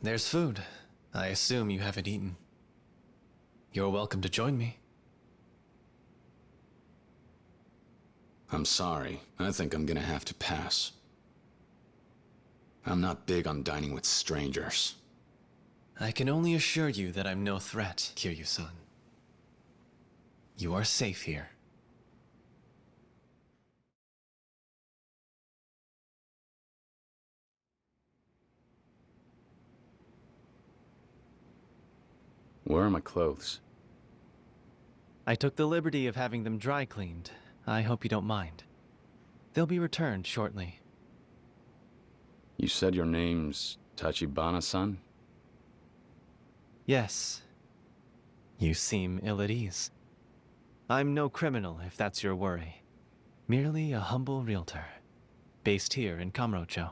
There's food. I assume you haven't eaten. You're welcome to join me. I'm sorry. I think I'm gonna have to pass. I'm not big on dining with strangers. I can only assure you that I'm no threat, Kiryu-san. You are safe here. Where are my clothes? I took the liberty of having them dry cleaned. I hope you don't mind. They'll be returned shortly. You said your name's Tachibana-san? Yes. You seem ill at ease. I'm no criminal, if that's your worry. Merely a humble realtor, based here in Kamurocho.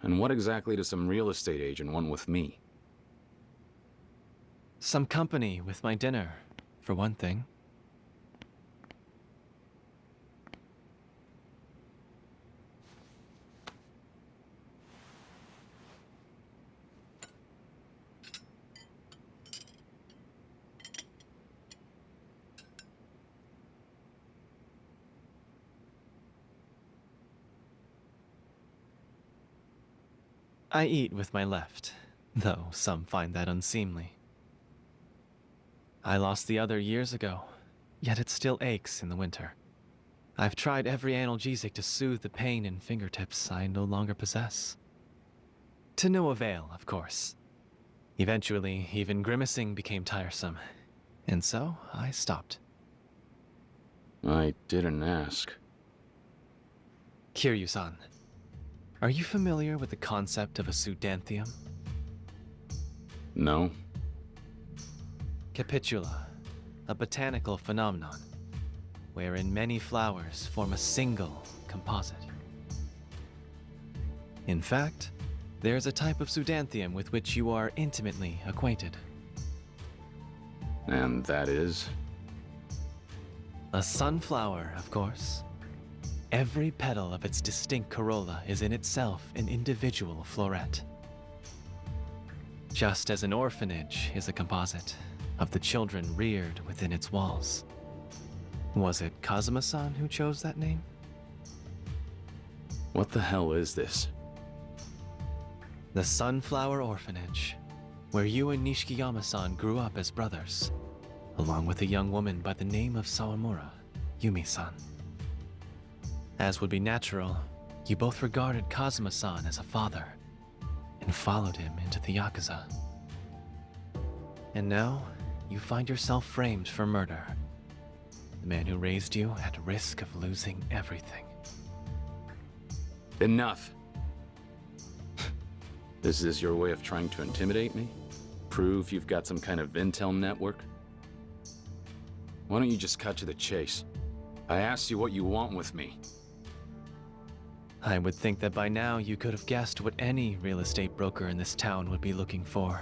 And what exactly does some real estate agent want with me? Some company with my dinner, for one thing. I eat with my left, though some find that unseemly. I lost the other years ago, yet it still aches in the winter. I've tried every analgesic to soothe the pain in fingertips I no longer possess. To no avail, of course. Eventually, even grimacing became tiresome, and so I stopped. I didn't ask. Kiryu-san, are you familiar with the concept of a pseudanthium? No? Capitula, a botanical phenomenon, wherein many flowers form a single composite. In fact, there's a type of pseudanthium with which you are intimately acquainted. And that is? A sunflower, of course. Every petal of its distinct corolla is in itself an individual floret. Just as an orphanage is a composite of the children reared within its walls. Was it Kazuma-san who chose that name? What the hell is this? The Sunflower Orphanage, where you and Nishikiyama-san grew up as brothers, along with a young woman by the name of Sawamura, Yumi-san. As would be natural, you both regarded Kazuma-san as a father, and followed him into the Yakuza. And now, you find yourself framed for murder. The man who raised you at risk of losing everything. Enough! This is your way of trying to intimidate me? Prove you've got some kind of intel network? Why don't you just cut to the chase? I asked you what you want with me. I would think that by now you could have guessed what any real estate broker in this town would be looking for.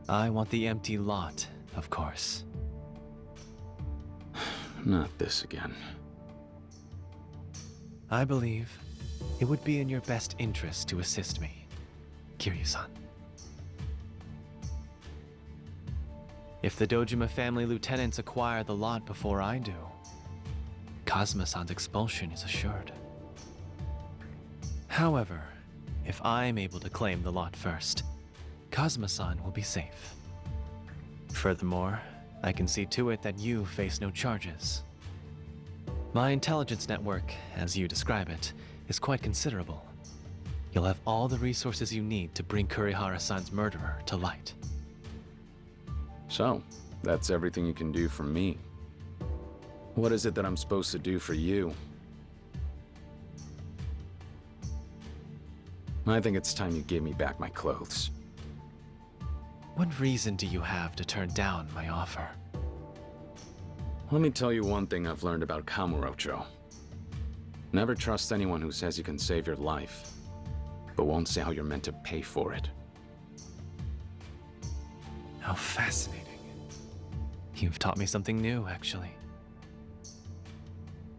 I want the empty lot, of course. Not this again. I believe it would be in your best interest to assist me, Kiryu-san. If the Dojima family lieutenants acquire the lot before I do, Kazuma-san's expulsion is assured. However, if I'm able to claim the lot first, Kazuma-san will be safe. Furthermore, I can see to it that you face no charges. My intelligence network, as you describe it, is quite considerable. You'll have all the resources you need to bring Kurihara-san's murderer to light. So, that's everything you can do for me. What is it that I'm supposed to do for you? I think it's time you gave me back my clothes. What reason do you have to turn down my offer? Let me tell you one thing I've learned about Kamurocho. Never trust anyone who says you can save your life, but won't say how you're meant to pay for it. How fascinating. You've taught me something new, actually.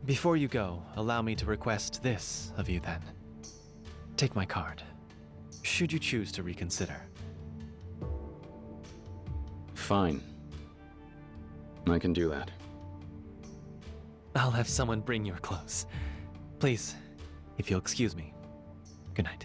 Before you go, allow me to request this of you then. take my card, should you choose to reconsider. Fine. I can do that. I'll have someone bring your clothes. Please, if you'll excuse me. Good night.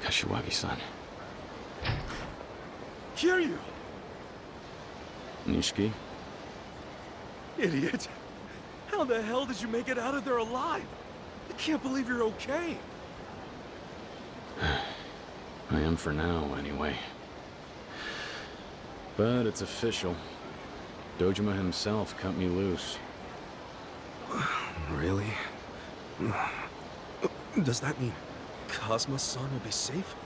Kashiwagi-san. Kiryu! Nishiki? Idiot! How the hell did you make it out of there alive? I can't believe you're okay. I am for now, anyway. But it's official. Dojima himself cut me loose. Really? Does that mean Cosmo-san will be safe?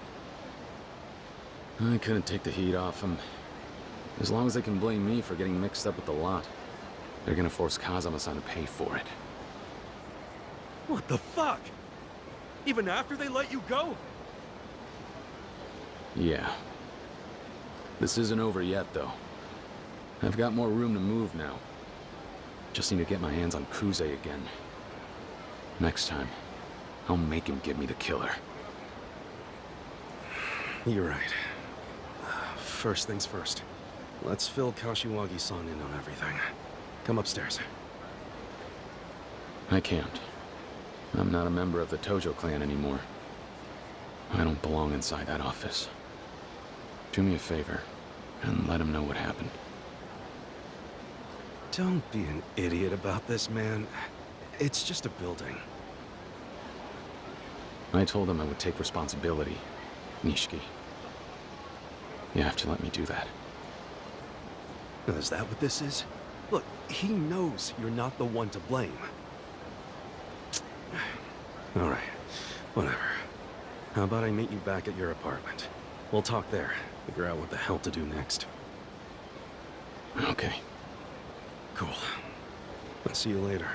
I couldn't take the heat off him. As long as they can blame me for getting mixed up with the lot, they're gonna force Kazama-san to pay for it. What the fuck? Even after they let you go? Yeah. This isn't over yet, though. I've got more room to move now. Just need to get my hands on Kuze again. Next time, I'll make him give me the killer. You're right. First things first. Let's fill Kashiwagi-san in on everything. Come upstairs. I can't. I'm not a member of the Tojo clan anymore. I don't belong inside that office. Do me a favor, and let him know what happened. Don't be an idiot about this, man. It's just a building. I told him I would take responsibility, Nishiki. You have to let me do that. Is that what this is? Look, he knows you're not the one to blame. All right, whatever. How about I meet you back at your apartment? We'll talk there, figure out what the hell to do next. Okay. Cool. I'll see you later.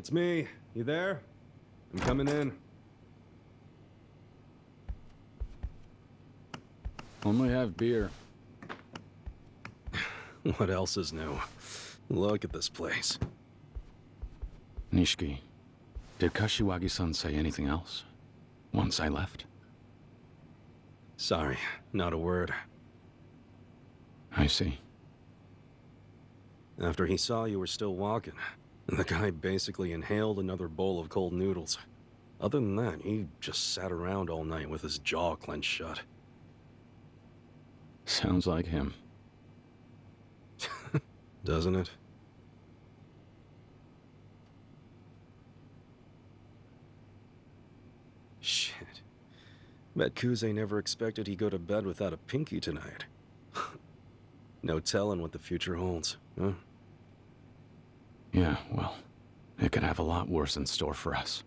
It's me. You there? I'm coming in. Only have beer. What else is new? Look at this place. Nishiki, did Kashiwagi-san say anything else? Once I left? Sorry, not a word. I see. After he saw you were still walking, the guy basically inhaled another bowl of cold noodles. Other than that, he just sat around all night with his jaw clenched shut. Sounds like him. Doesn't it? Shit. Bet Kuze never expected he'd go to bed without a pinky tonight. No telling what the future holds, huh? Yeah, well, it could have a lot worse in store for us.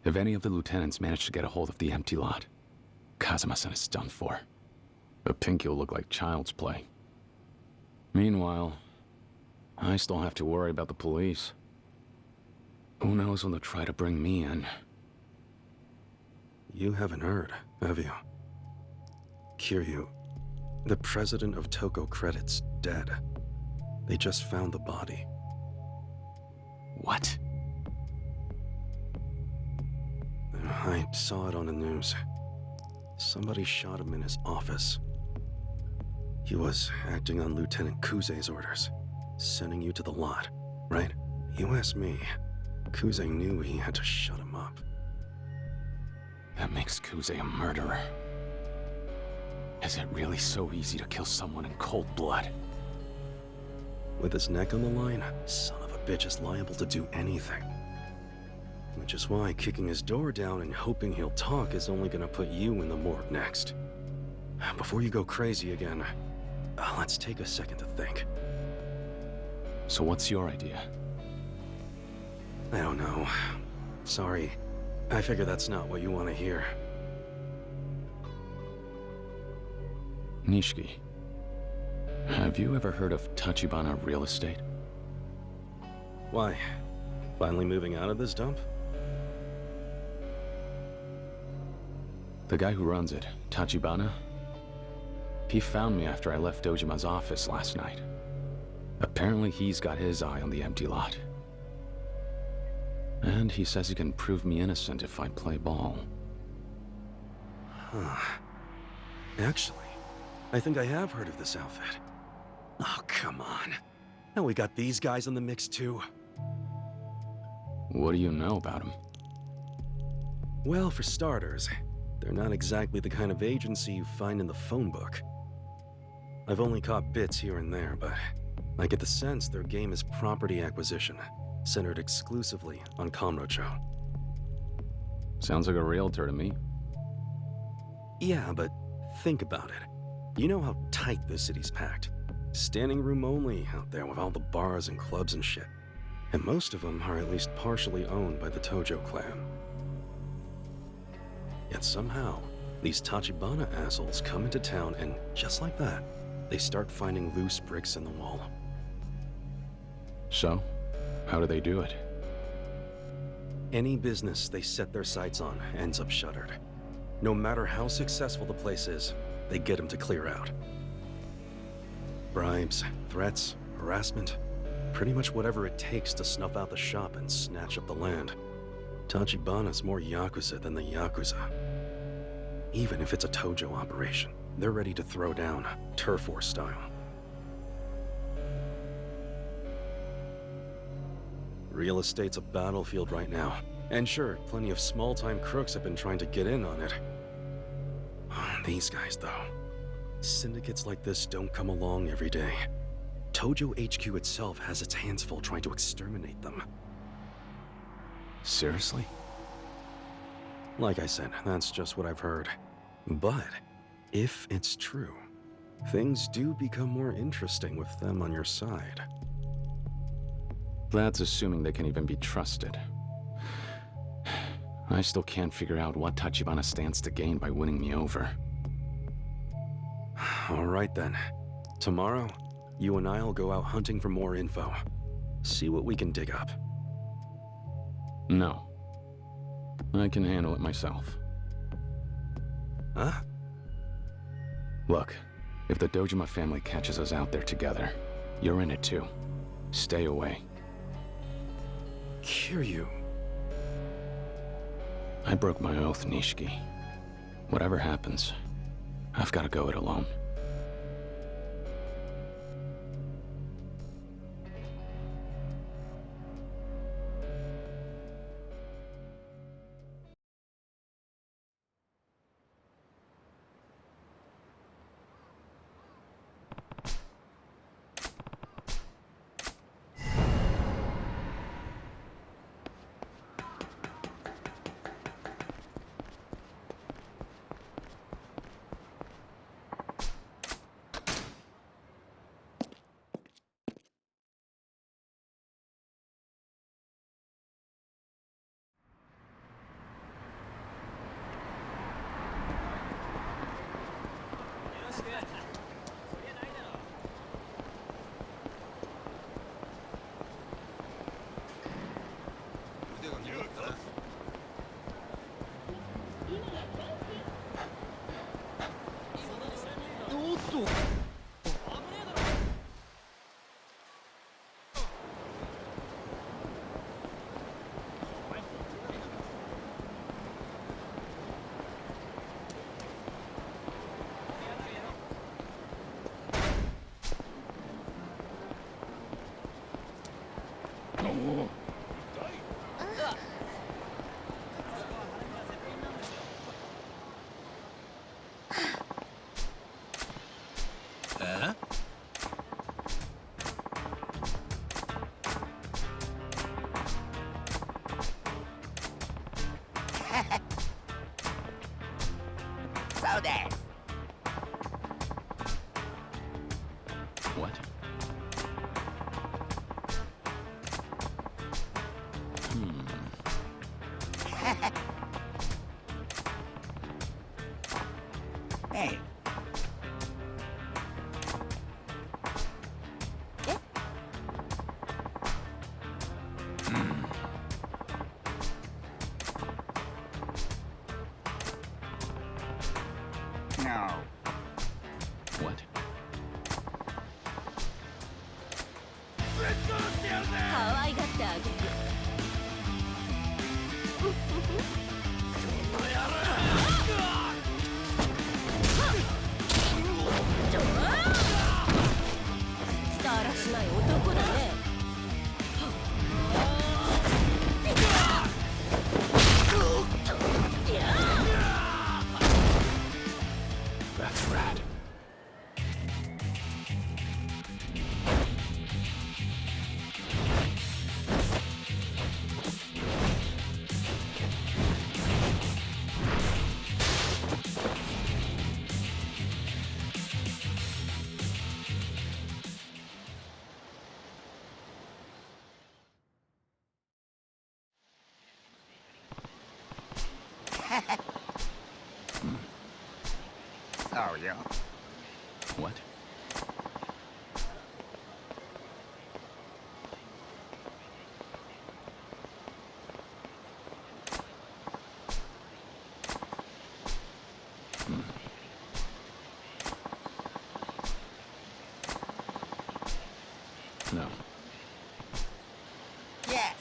If any of the lieutenants manage to get a hold of the empty lot, Kazuma-san is done for. The pinky will look like child's play. Meanwhile, I still have to worry about the police. Who knows when they'll try to bring me in? You haven't heard, have you? Kiryu, the president of Toko Credit's dead. They just found the body. What? I saw it on the news. Somebody shot him in his office. He was acting on Lieutenant Kuze's orders, sending you to the lot, right? You asked me. Kuze knew he had to shut him up. That makes Kuze a murderer. Is it really so easy to kill someone in cold blood? With his neck on the line, son of a bitch is liable to do anything. Which is why kicking his door down and hoping he'll talk is only gonna put you in the morgue next. Before you go crazy again, let's take a second to think. So what's your idea? I don't know. Sorry. I figure that's not what you want to hear. Nishiki, have you ever heard of Tachibana Real Estate? Why? Finally moving out of this dump? The guy who runs it, Tachibana, he found me after I left Dojima's office last night. Apparently he's got his eye on the empty lot. And he says he can prove me innocent if I play ball. Huh. Actually, I think I have heard of this outfit. Oh, come on. Now we got these guys in the mix too. What do you know about him? Well, for starters, they're not exactly the kind of agency you find in the phone book. I've only caught bits here and there, but I get the sense their game is property acquisition, centered exclusively on Kamurocho. Sounds like a realtor to me. Yeah, but think about it. You know how tight this city's packed. Standing room only out there with all the bars and clubs and shit. And most of them are at least partially owned by the Tojo clan. Yet somehow, these Tachibana assholes come into town and, just like that, they start finding loose bricks in the wall. So, how do they do it? Any business they set their sights on ends up shuttered. No matter how successful the place is, they get them to clear out. Bribes, threats, harassment, pretty much whatever it takes to snuff out the shop and snatch up the land. Tachibana's more Yakuza than the Yakuza. Even if it's a Tojo operation, they're ready to throw down, turf war style. Real estate's a battlefield right now. And sure, plenty of small-time crooks have been trying to get in on it. These guys, though. Syndicates like this don't come along every day. Tojo HQ itself has its hands full trying to exterminate them. Seriously? Like I said, that's just what I've heard. But if it's true, things do become more interesting with them on your side. That's assuming they can even be trusted. I still can't figure out what Tachibana stands to gain by winning me over. All right then. Tomorrow, you and I'll go out hunting for more info. See what we can dig up. No. I can handle it myself. Huh? Look, if the Dojima family catches us out there together, you're in it too. Stay away. Kiryu. I broke my oath, Nishiki. Whatever happens, I've got to go it alone. What? Hey. No. What? 可愛がってあげる。だらしない男だね。That's rad. Oh, yeah. What? No. Yes.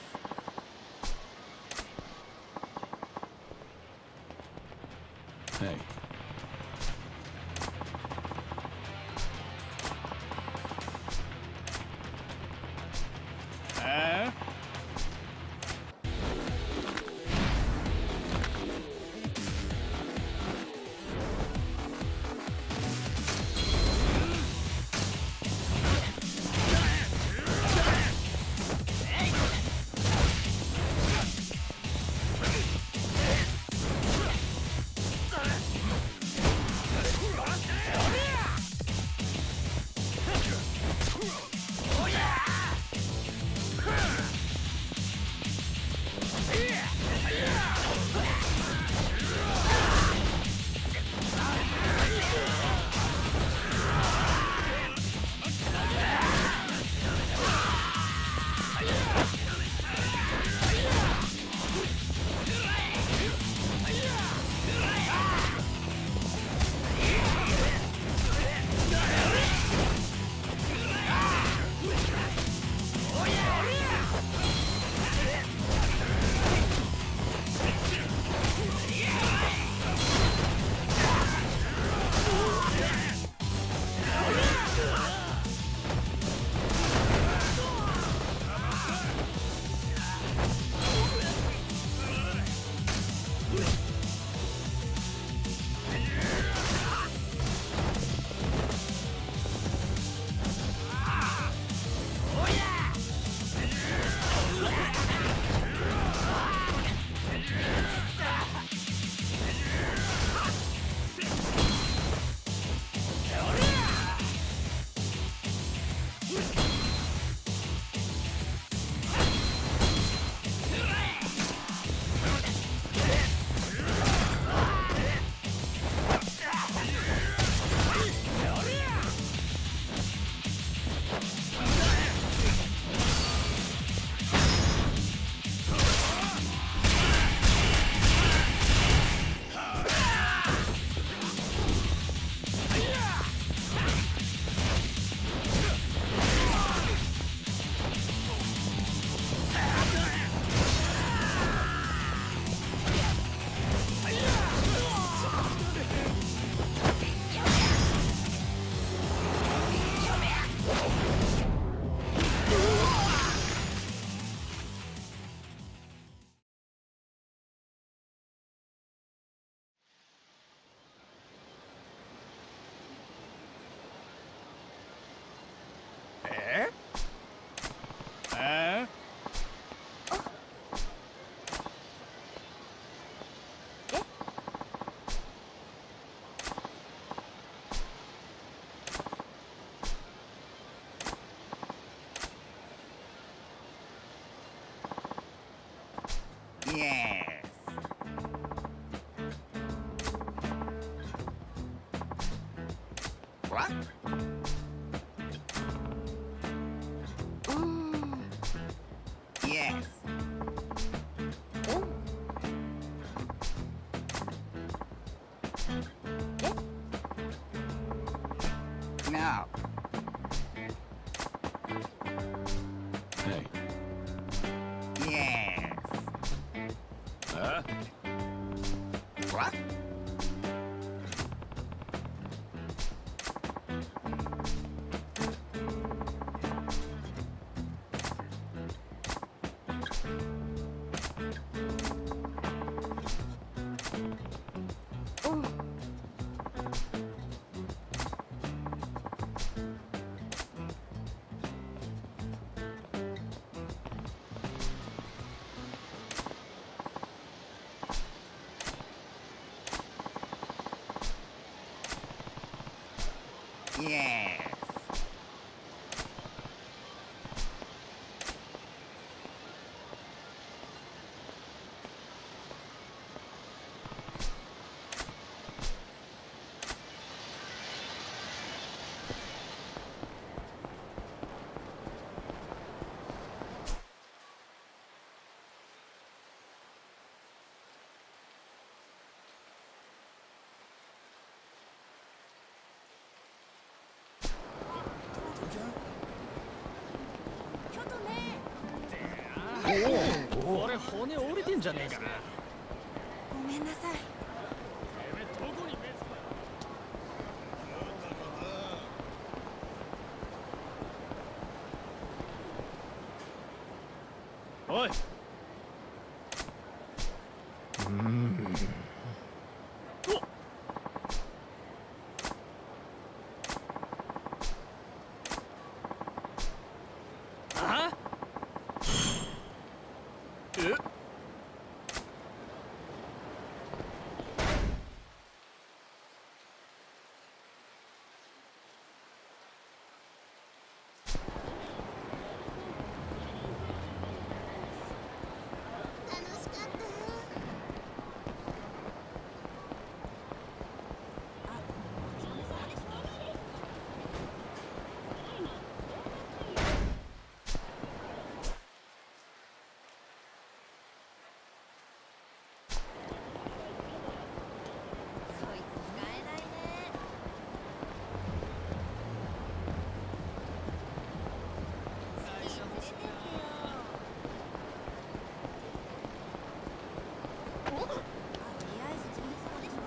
Yes. What? Yes. No. Hey. Yes. Huh? What? Yes.おお、俺骨折れてんじゃねえか。ごめんなさい。おい。あ？え？楽しかった。あ、お疲れ様でした。そいつ使えないね。スキー連れてってよ。とりあえず小さいでしょ。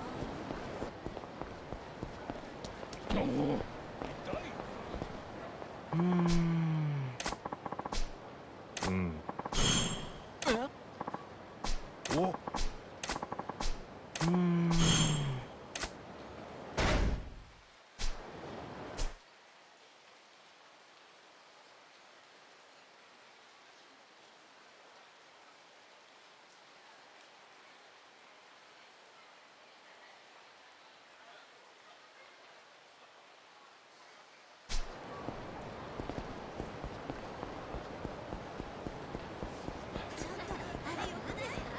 ちょっとあれよくですか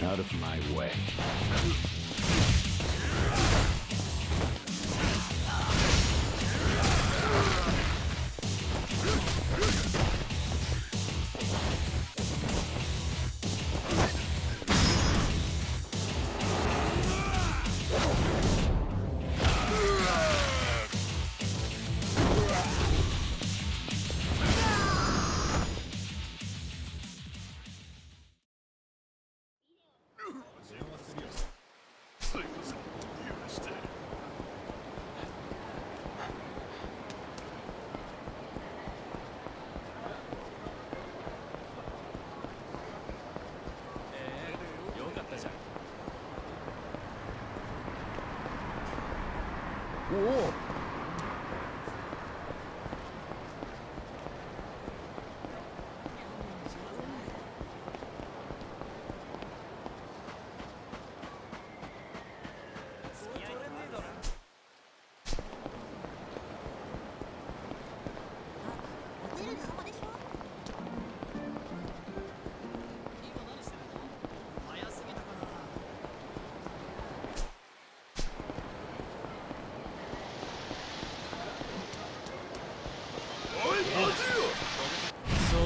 ？Out of my way. そ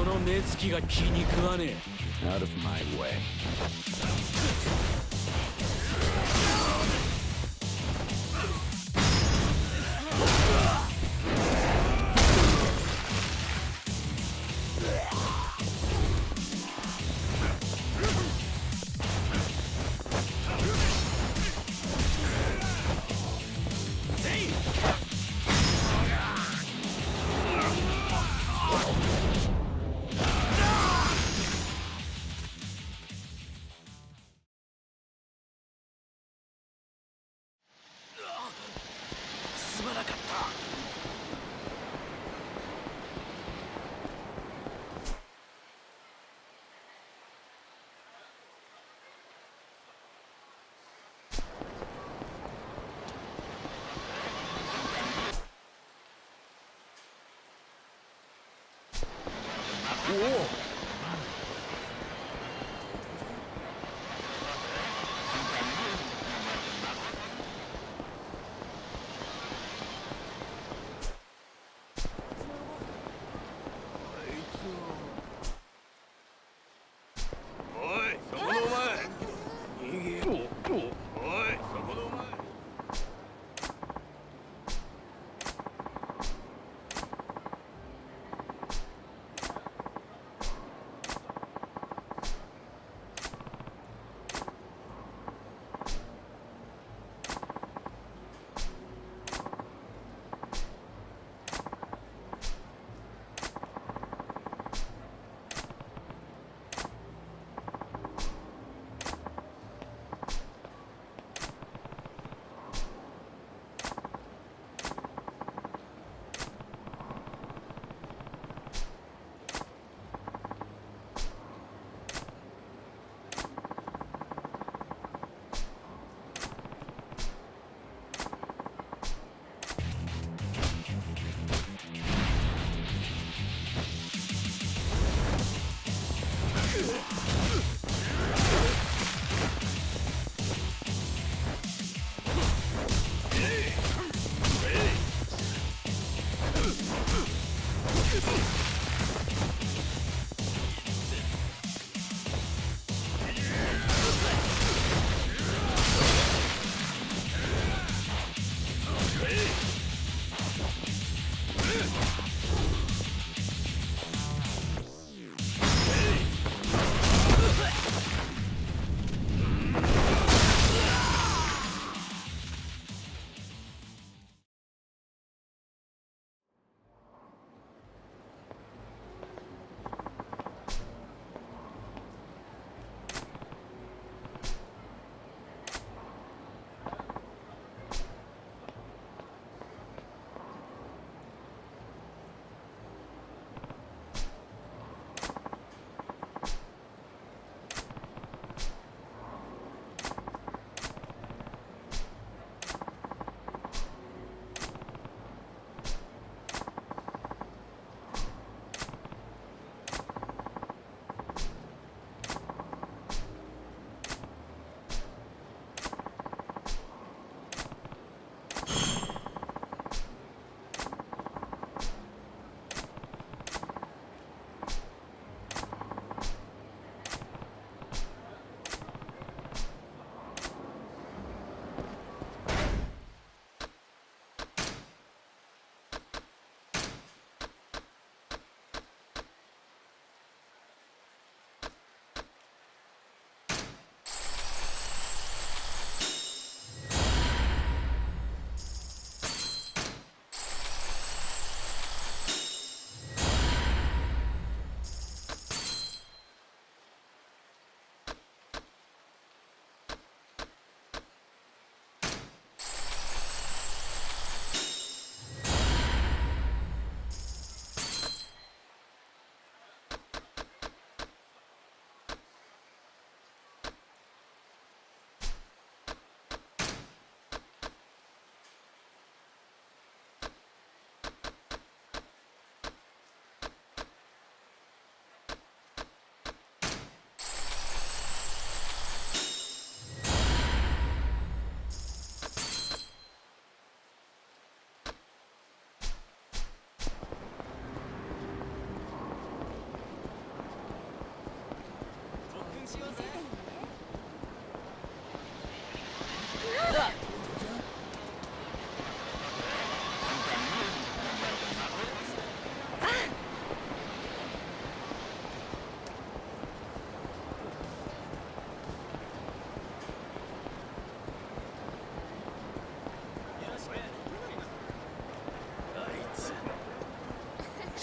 の目つきが気に食わねえ。 Out of my way.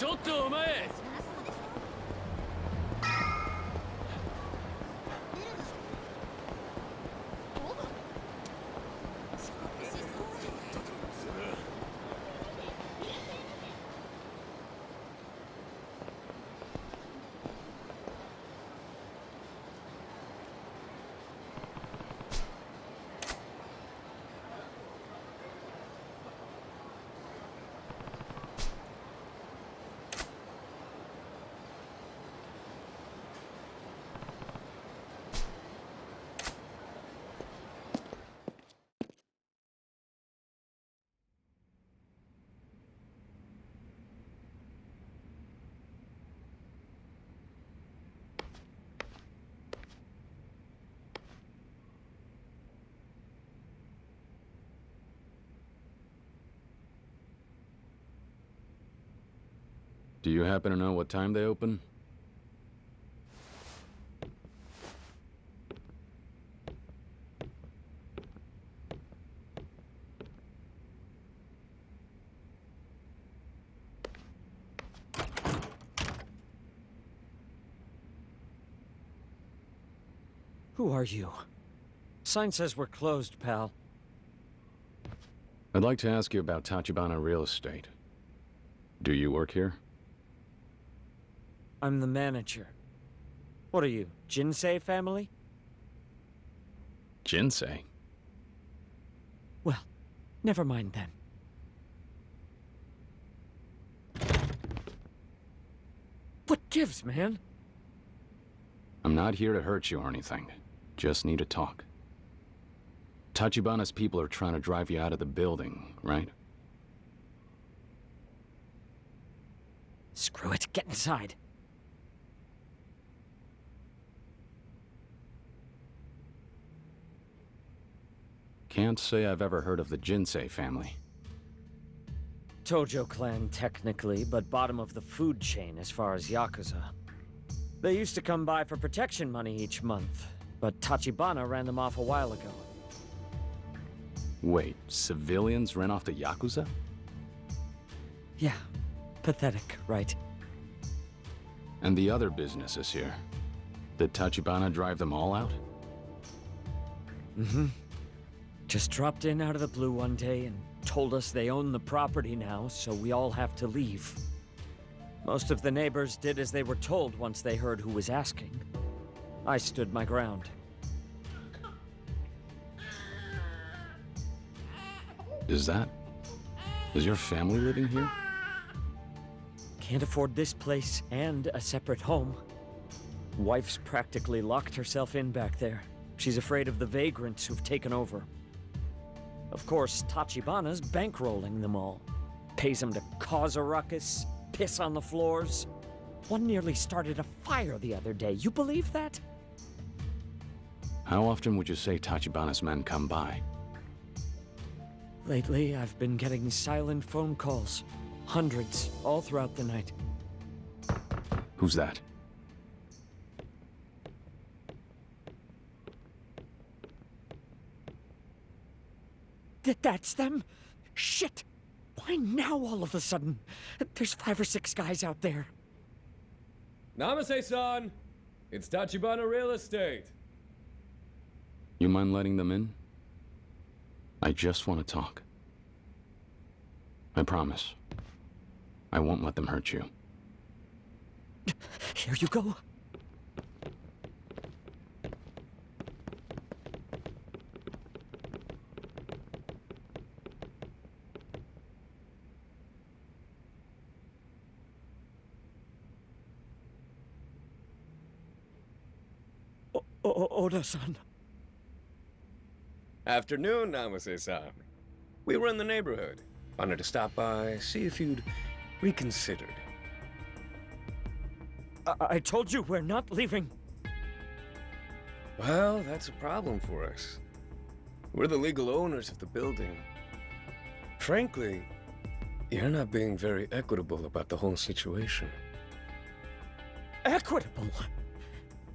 ちょっとお前。Do you happen to know what time they open? Who are you? Sign says we're closed, pal. I'd like to ask you about Tachibana Real Estate. Do you work here? I'm the manager. What are you, Jinsei family? Jinsei? Well, never mind then. What gives, man? I'm not here to hurt you or anything. Just need to talk. Tachibana's people are trying to drive you out of the building, right? Screw it, get inside. Can't say I've ever heard of the Jinsei family. Tojo clan, technically, but bottom of the food chain as far as Yakuza. They used to come by for protection money each month, but Tachibana ran them off a while ago. Wait, civilians ran off the Yakuza? Yeah, pathetic, right? And the other businesses here? Did Tachibana drive them all out? Mm-hmm. Just dropped in out of the blue one day and told us they own the property now, so we all have to leave. Most of the neighbors did as they were told once they heard who was asking. I stood my ground. Is your family living here? Can't afford this place and a separate home. Wife's practically locked herself in back there. She's afraid of the vagrants who've taken over. Of course, Tachibana's bankrolling them all. Pays them to cause a ruckus, piss on the floors. One nearly started a fire the other day. You believe that? How often would you say Tachibana's men come by? Lately, I've been getting silent phone calls. Hundreds, all throughout the night. Who's that? That's them? Shit! Why now all of a sudden? There's 5 or 6 guys out there. Namaste-san! It's Tachibana Real Estate. You mind letting them in? I just want to talk. I promise. I won't let them hurt you. Here you go. Oda-san. Afternoon, Namaste-san. We were in the neighborhood. Wanted to stop by, see if you'd reconsidered. I told you we're not leaving. Well, that's a problem for us. We're the legal owners of the building. Frankly, you're not being very equitable about the whole situation. Equitable?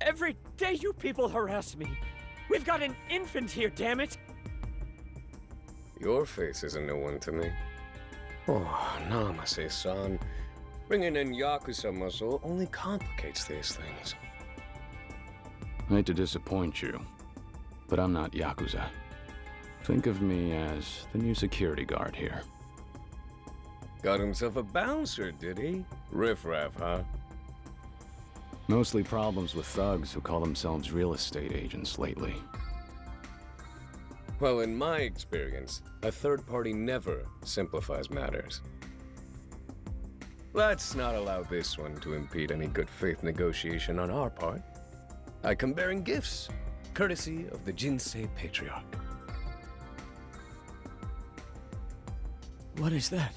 Every day you people harass me. We've got an infant here, damn it! Your face is a new one to me. Oh, Namaste-san. Bringing in Yakuza muscle only complicates these things. I hate to disappoint you, but I'm not Yakuza. Think of me as the new security guard here. Got himself a bouncer, did he? Riff-raff, huh? Mostly problems with thugs who call themselves real estate agents lately. Well, in my experience, a third party never simplifies matters. Let's not allow this one to impede any good faith negotiation on our part. I come bearing gifts, courtesy of the Jinsei Patriarch. What is that?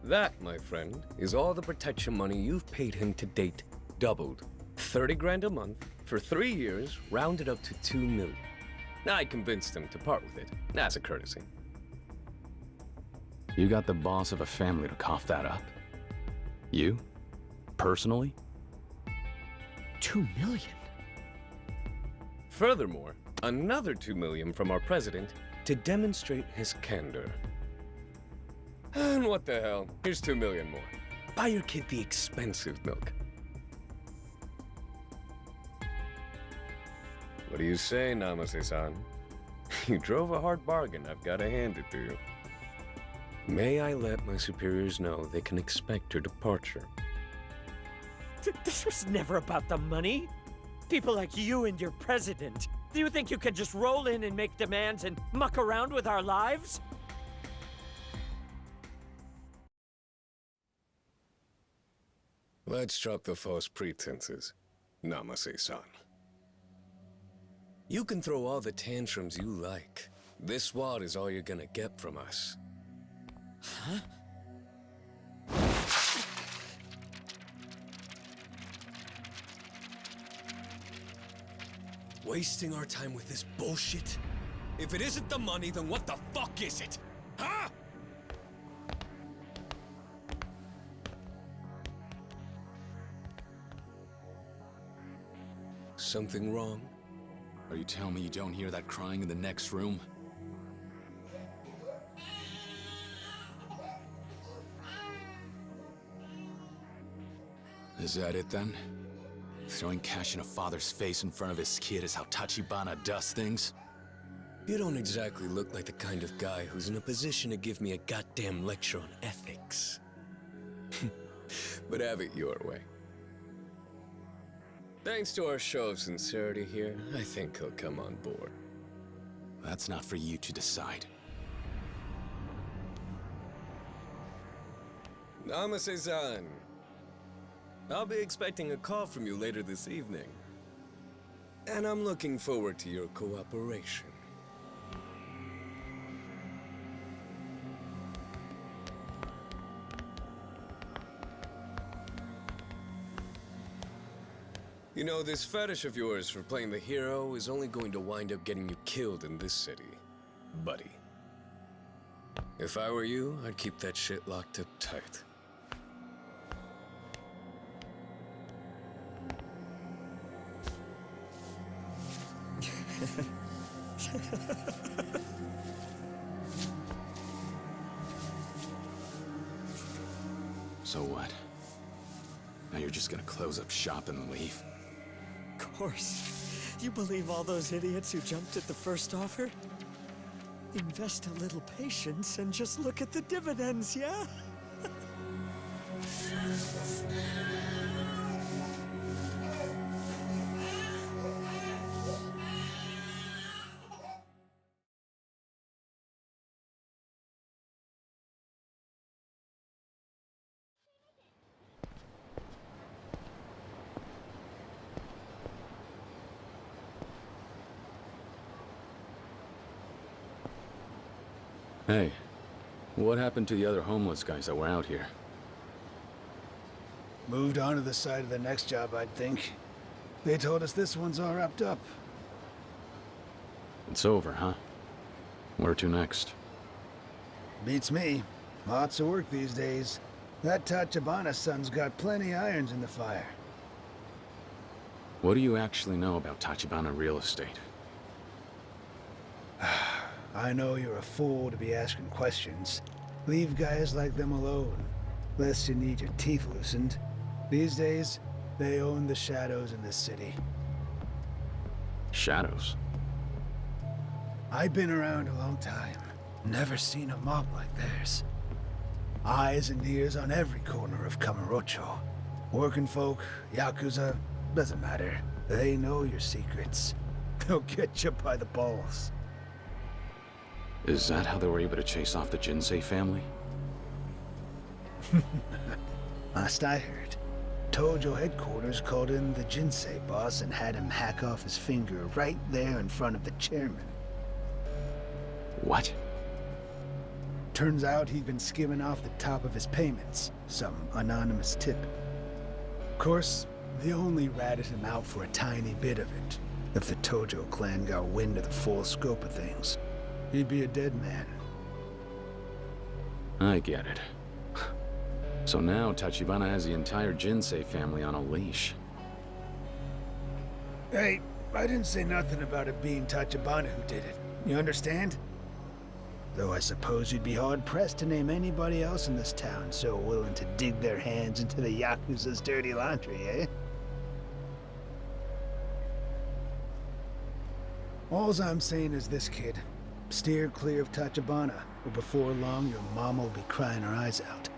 That, my friend, is all the protection money you've paid him to date, doubled. 30 grand a month, for 3 years, rounded up to 2 million. I convinced him to part with it, as a courtesy. You got the boss of a family to cough that up? You? Personally? 2 million? Furthermore, another 2 million from our president to demonstrate his candor. And what the hell, here's 2 million more. Buy your kid the expensive milk. What do you say, Namase-san? You drove a hard bargain, I've got to hand it to you. May I let my superiors know they can expect your departure? This was never about the money. People like you and your president. Do you think you can just roll in and make demands and muck around with our lives? Let's drop the false pretenses, Namase-san. You can throw all the tantrums you like. This wad is all you're gonna get from us. Huh? Wasting our time with this bullshit? If it isn't the money, then what the fuck is it? Huh? Something wrong? Are you telling me you don't hear that crying in the next room? Is that it then? Throwing cash in a father's face in front of his kid is how Tachibana does things? You don't exactly look like the kind of guy who's in a position to give me a goddamn lecture on ethics. But have it your way. Thanks to our show of sincerity here, I think he'll come on board. That's not for you to decide. Namase-san. I'll be expecting a call from you later this evening. And I'm looking forward to your cooperation. You know, this fetish of yours for playing the hero is only going to wind up getting you killed in this city, buddy. If I were you, I'd keep that shit locked up tight. So what? Now you're just gonna close up shop and leave? Of course. You believe all those idiots who jumped at the first offer? Invest a little patience and just look at the dividends, yeah? Hey, what happened to the other homeless guys that were out here? Moved on to the side of the next job, I'd think. They told us this one's all wrapped up. It's over, huh? Where to next? Beats me. Lots of work these days. That Tachibana son's got plenty irons in the fire. What do you actually know about Tachibana real estate? I know you're a fool to be asking questions. Leave guys like them alone. lest you need your teeth loosened. These days, they own the shadows in this city. Shadows? I've been around a long time. Never seen a mob like theirs. Eyes and ears on every corner of Kamurocho. Working folk, Yakuza, doesn't matter. They know your secrets. They'll get you by the balls. Is that how they were able to chase off the Jinsei family? Last I heard, Tojo headquarters called in the Jinsei boss and had him hack off his finger right there in front of the chairman. What? Turns out he'd been skimming off the top of his payments, some anonymous tip. Of course, they only ratted him out for a tiny bit of it. If the Tojo clan got wind of the full scope of things, he'd be a dead man. I get it. So now Tachibana has the entire Jinsei family on a leash. Hey, I didn't say nothing about it being Tachibana who did it. You understand? Though I suppose you'd be hard-pressed to name anybody else in this town so willing to dig their hands into the Yakuza's dirty laundry, eh? Alls I'm saying is this, kid. Steer clear of Tachibana, or before long your mama will be crying her eyes out.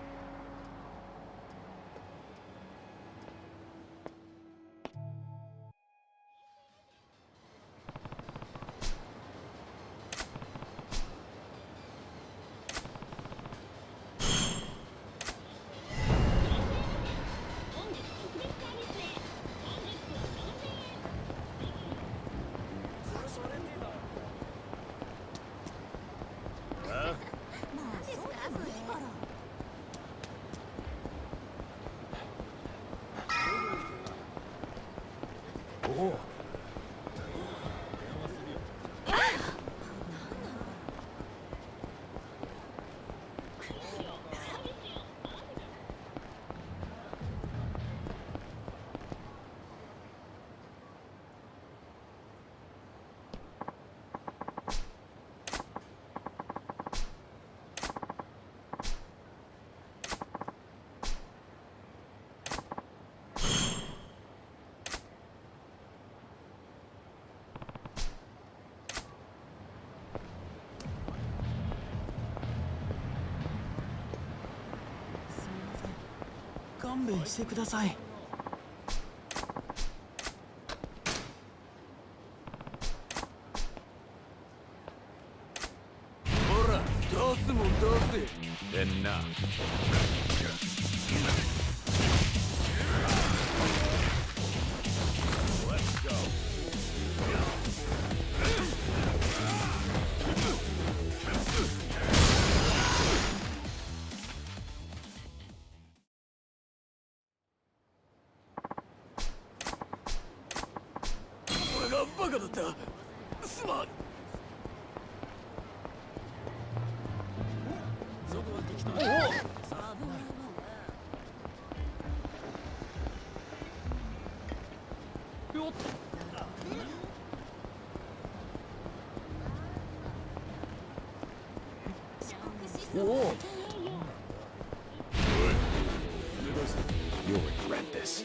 You'll regret this.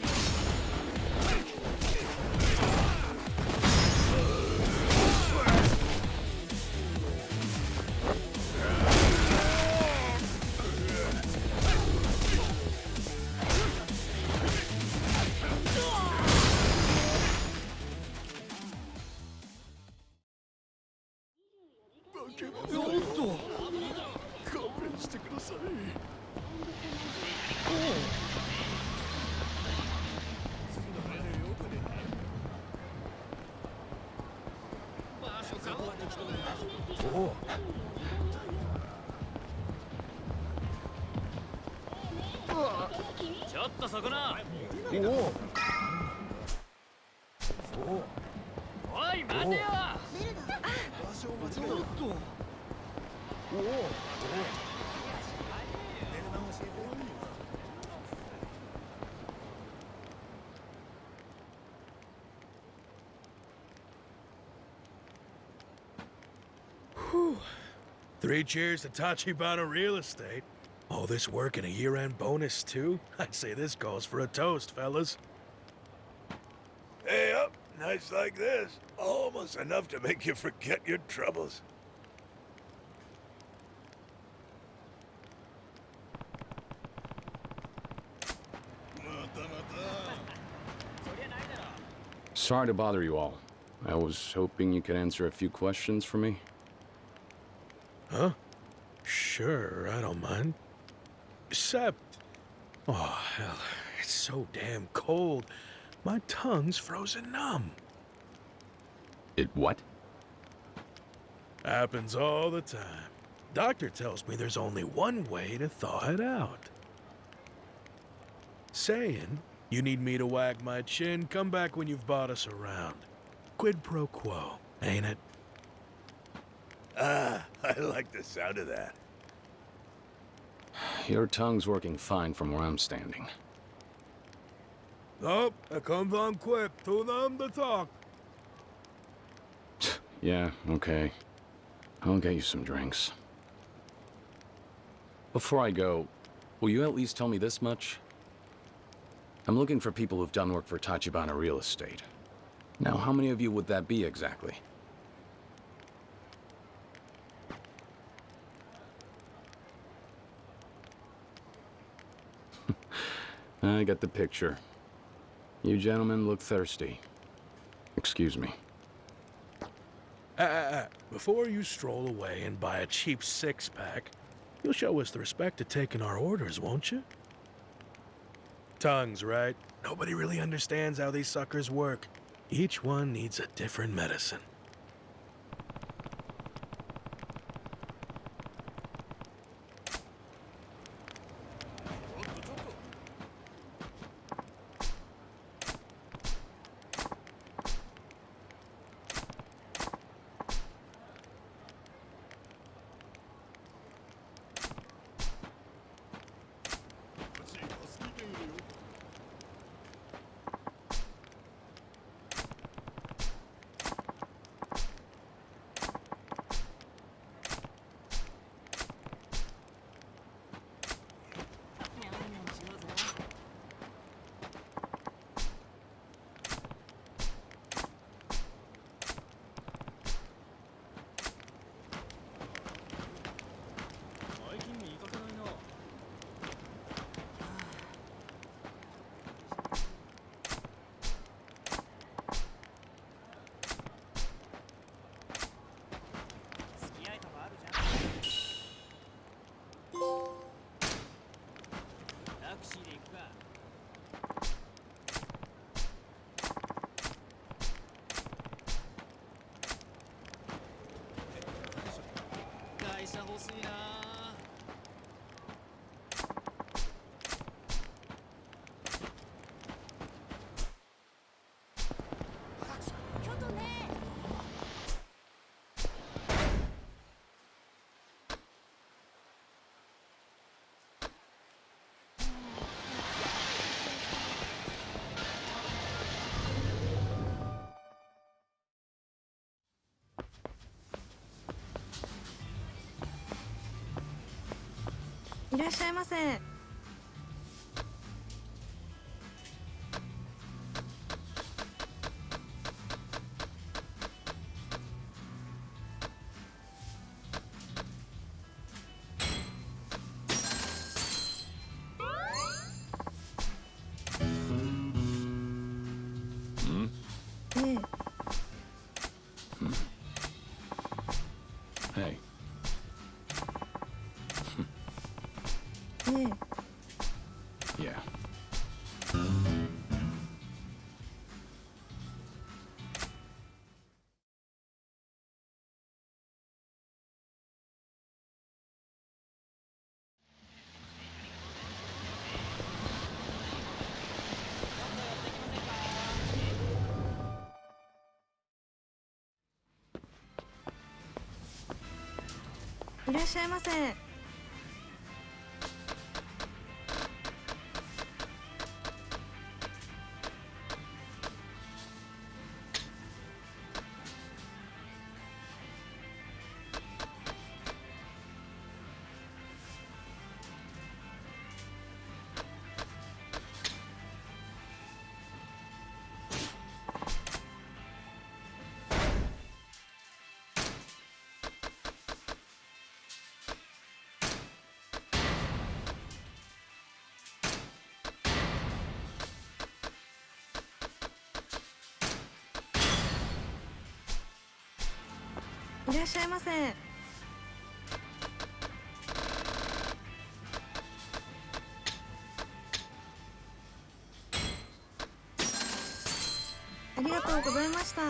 Whew. 3 cheers to Tachibana Real Estate. All this work and a year-end bonus, too? I'd say this calls for a toast, fellas. Hey up, nights like this, almost enough to make you forget your troubles. Sorry to bother you all. I was hoping you could answer a few questions for me. Huh? Sure, I don't mind. Except... Oh, hell, it's so damn cold. My tongue's frozen numb. It what? Happens all the time. Doctor tells me there's only one way to thaw it out. Saying, you need me to wag my chin, come back when you've bought us around. Quid pro quo, ain't it? Ah, I like the sound of that. Your tongue's working fine from where I'm standing. Oh, it comes on quick, too numb to talk. Yeah, okay. I'll get you some drinks. Before I go, will you at least tell me this much? I'm looking for people who've done work for Tachibana Real Estate. Now, how many of you would that be exactly? I get the picture. You gentlemen look thirsty. Excuse me. Before you stroll away and buy a cheap six-pack, you'll show us the respect of taking our orders, won't you? Tongues, right? Nobody really understands how these suckers work. Each one needs a different medicine.いらっしゃいませ。ええ。Hey. ええ。 Yeah.「いらっしゃいませ。いらっしゃいませ。ありがとうございました。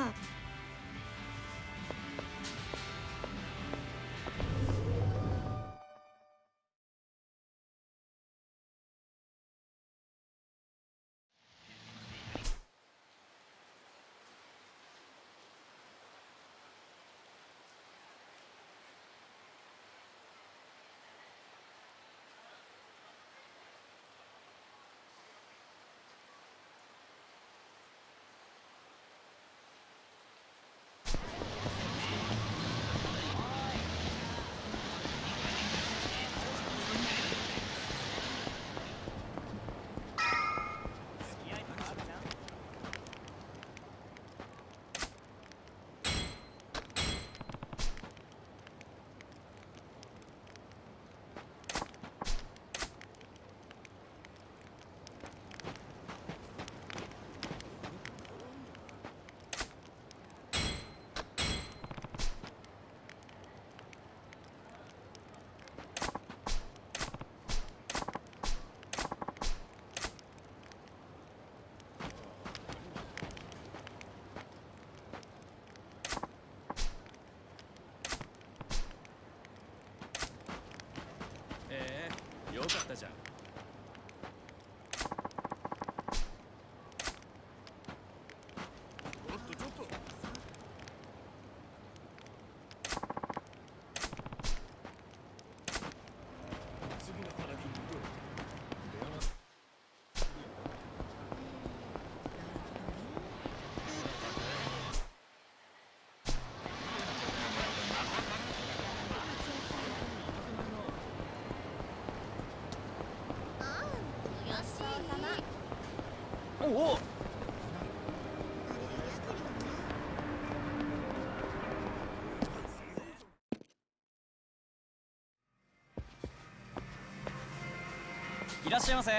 よかったじゃん。ちょっとちょっと。次の花火どう？おお。いらっしゃいませ。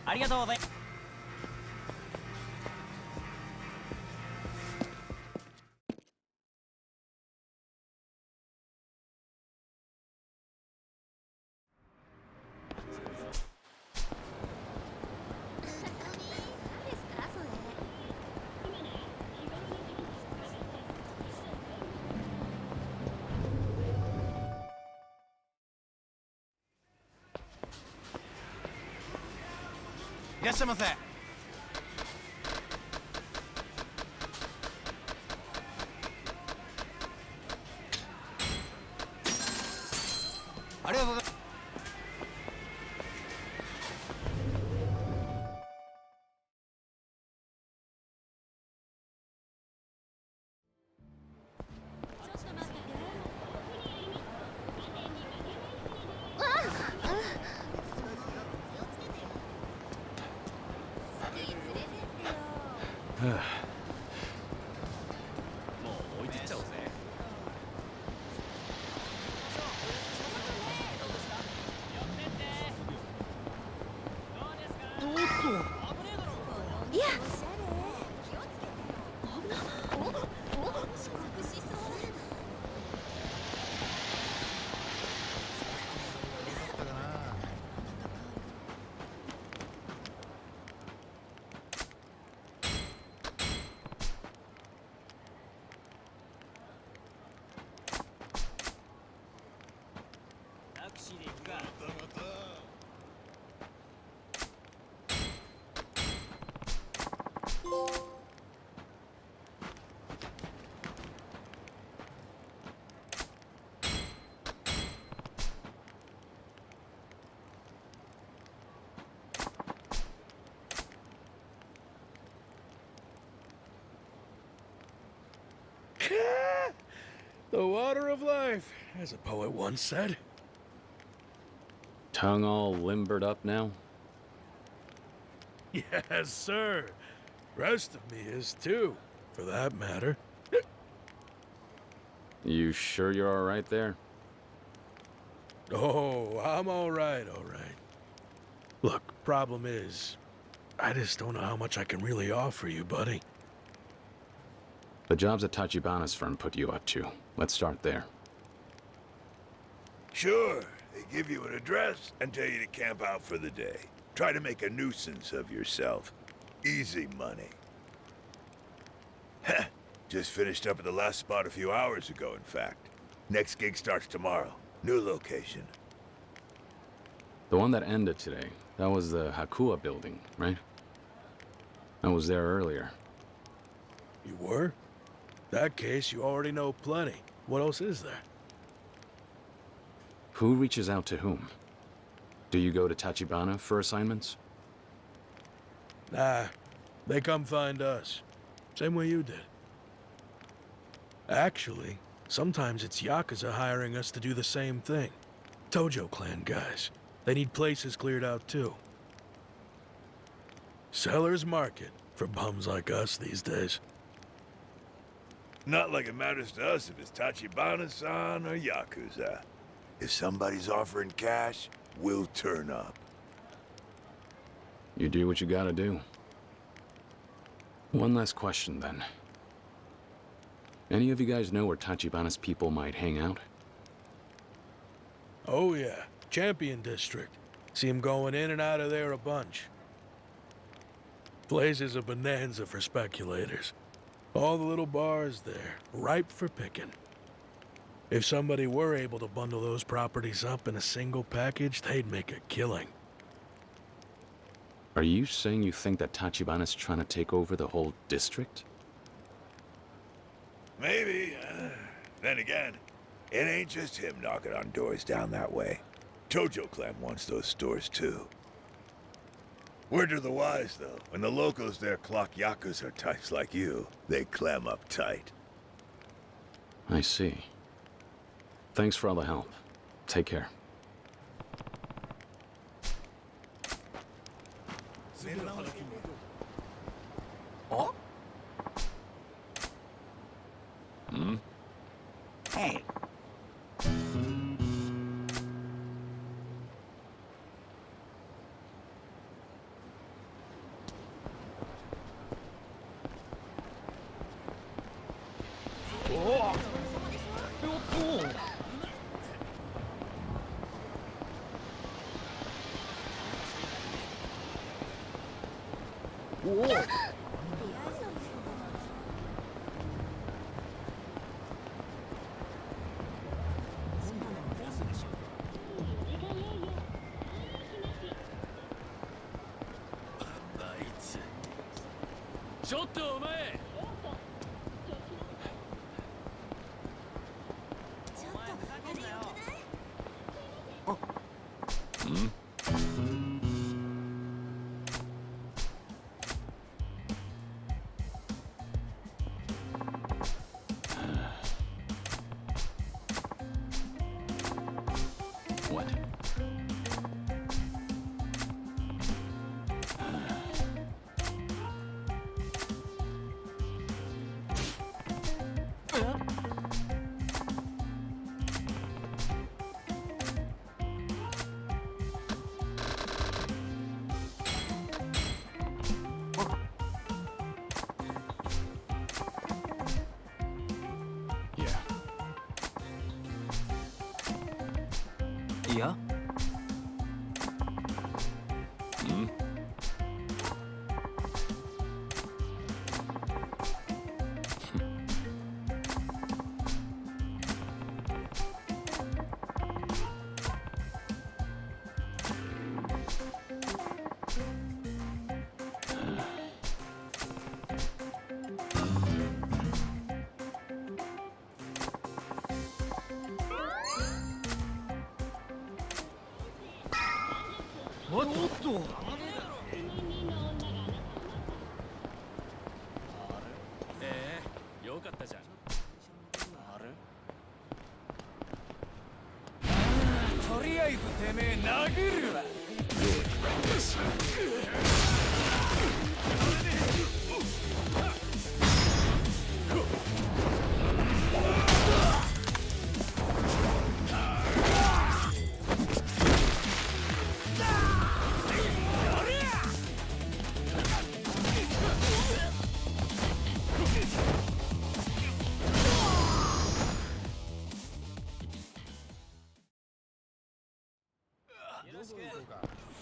ありがとうございます。いらっしゃいませ。ありがとうございます。もう置いてっちゃおうぜ。The water of life, as a poet once said. Tongue all limbered up now? Yes, sir. Rest of me is too, for that matter. You sure you're all right there? Oh, I'm all right, all right. Look, problem is, I just don't know how much I can really offer you, buddy. The jobs that Tachibana's firm put you up to. Let's start there. Sure. They give you an address and tell you to camp out for the day. Try to make a nuisance of yourself. Easy money. Heh. Just finished up at the last spot a few hours ago, in fact. Next gig starts tomorrow. New location. The one that ended today, that was the Yakuza building, right? I was there earlier. You were? That case, you already know plenty. What else is there? Who reaches out to whom? Do you go to Tachibana for assignments? Nah, they come find us. Same way you did. Actually, sometimes it's Yakuza hiring us to do the same thing. Tojo clan guys. They need places cleared out too. Seller's market for bums like us these days. Not like it matters to us if it's Tachibana-san or Yakuza. If somebody's offering cash, we'll turn up. You do what you gotta do. One last question, then. Any of you guys know where Tachibana's people might hang out? Oh yeah, Champion District. See 'em going in and out of there a bunch. Place is a bonanza for speculators. All the little bars there, ripe for picking. If somebody were able to bundle those properties up in a single package, they'd make a killing. Are you saying you think that Tachibana's trying to take over the whole district? Maybe. Then again, it ain't just him knocking on doors down that way. Tojo Clan wants those stores too. Word to the wise, though. When the locals there clock Yakuza types like you, they clam up tight. I see. Thanks for all the help. Take care. Oh? Hmm? Hey. What? Yeah. Yeah? Hmm? What? よかったじゃん。あえずてめえ殴るわ。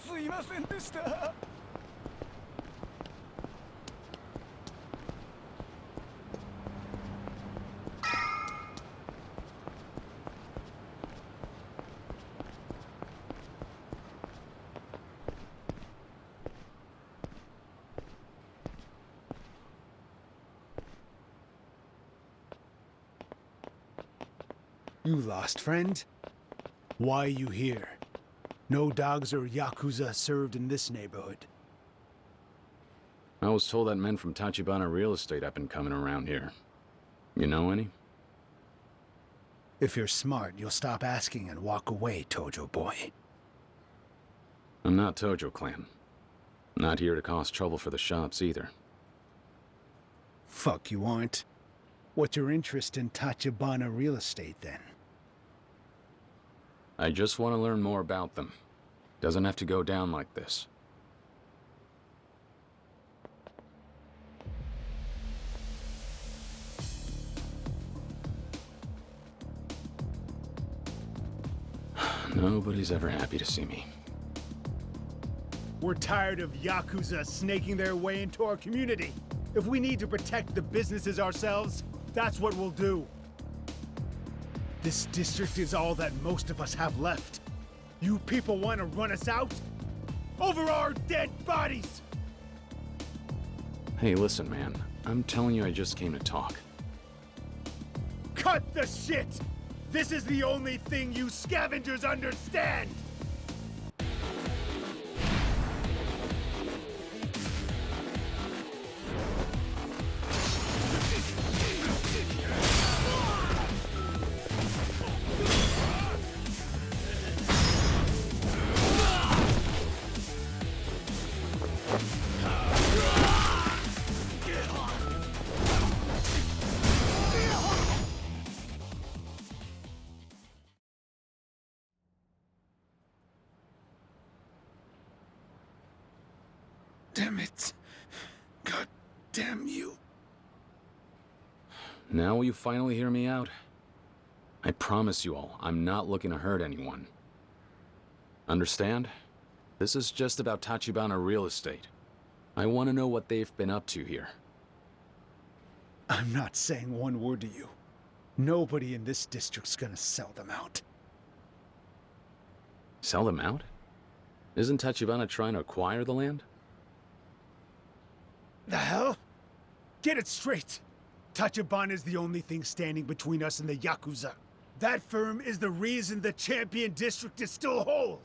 すいませんでした。You lost friend? Why are you here? No dogs or Yakuza served in this neighborhood. I was told that men from Tachibana Real Estate have been coming around here. You know any? If you're smart, you'll stop asking and walk away, Tojo boy. I'm not Tojo Clan. Not here to cause trouble for the shops either. Fuck you aren't. What's your interest in Tachibana Real Estate then? I just want to learn more about them. Doesn't have to go down like this. Nobody's ever happy to see me. We're tired of Yakuza snaking their way into our community. If we need to protect the businesses ourselves, that's what we'll do. This district is all that most of us have left. You people want to run us out? Over our dead bodies! Hey, listen, man. I'm telling you I just came to talk. Cut the shit! This is the only thing you scavengers understand! Damn it. God damn you. Now will you finally hear me out? I promise you all, I'm not looking to hurt anyone. Understand? This is just about Tachibana Real Estate. I want to know what they've been up to here. I'm not saying one word to you. Nobody in this district's gonna sell them out. Sell them out? Isn't Tachibana trying to acquire the land? The hell? Get it straight. Tachibana is the only thing standing between us and the Yakuza. That firm is the reason the Champion District is still whole.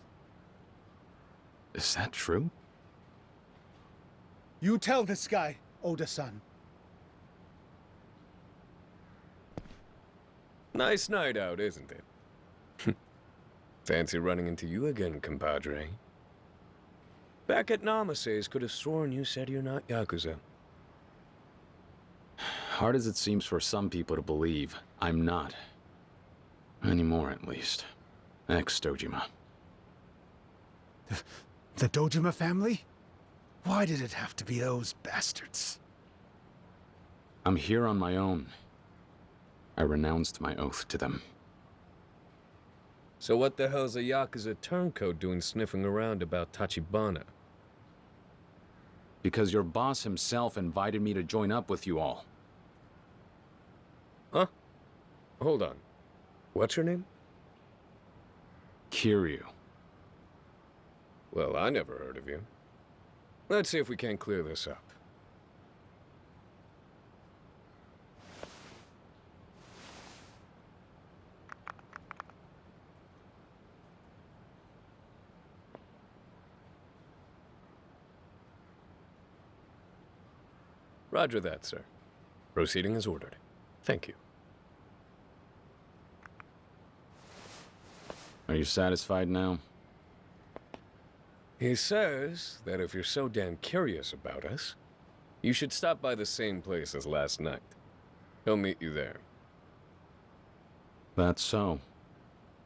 Is that true? You tell this guy, Oda-san. Nice night out, isn't it? Fancy running into you again, compadre. Back at Namase's, could have sworn you said you're not Yakuza. Hard as it seems for some people to believe, I'm not. Anymore, at least. Ex-Dojima. The Dojima family? Why did it have to be those bastards? I'm here on my own. I renounced my oath to them. So what the hell's a Yakuza turncoat doing sniffing around about Tachibana? Because your boss himself invited me to join up with you all. Huh? Hold on. What's your name? Kiryu. Well, I never heard of you. Let's see if we can't clear this up. Roger that, sir. Proceeding as ordered. Thank you. Are Are you satisfied now? He says that if you're so damn curious about us, you should stop by the same place as last night. He'll meet you there. That's so.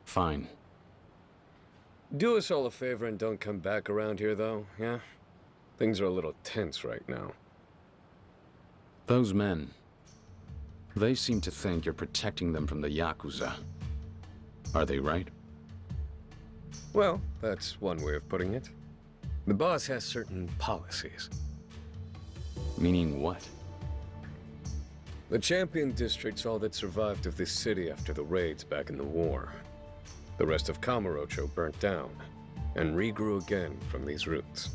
Fine. Do us all a favor and don't come back around here, though, yeah? Things are a little tense right now. Those men, they seem to think you're protecting them from the Yakuza. Are they right? Well, that's one way of putting it. The boss has certain policies. Meaning what? The Champion District's all that survived of this city after the raids back in the war. The rest of Kamurocho burnt down, and regrew again from these roots.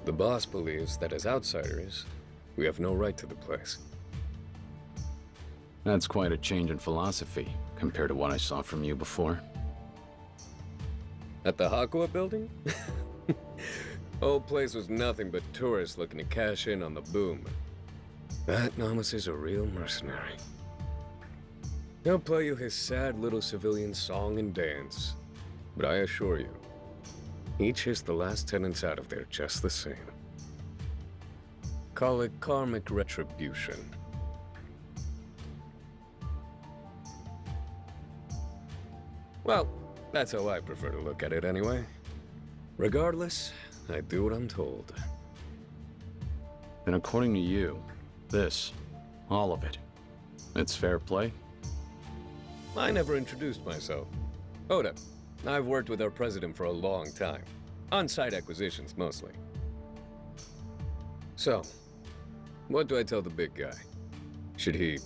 The boss believes that as outsiders, we have no right to the place. That's quite a change in philosophy, compared to what I saw from you before. At the Hakua building? Old place was nothing but tourists looking to cash in on the boom. That Namas is a real mercenary. He'll play you his sad little civilian song and dance, but I assure you, he chased the last tenants out of there just the same. Call it karmic retribution. Well, that's how I prefer to look at it anyway. Regardless, I do what I'm told. And according to you, this, all of it, it's fair play? I never introduced myself. Oda, I've worked with our president for a long time. On-site acquisitions, mostly. So, what do I tell the big guy? Should he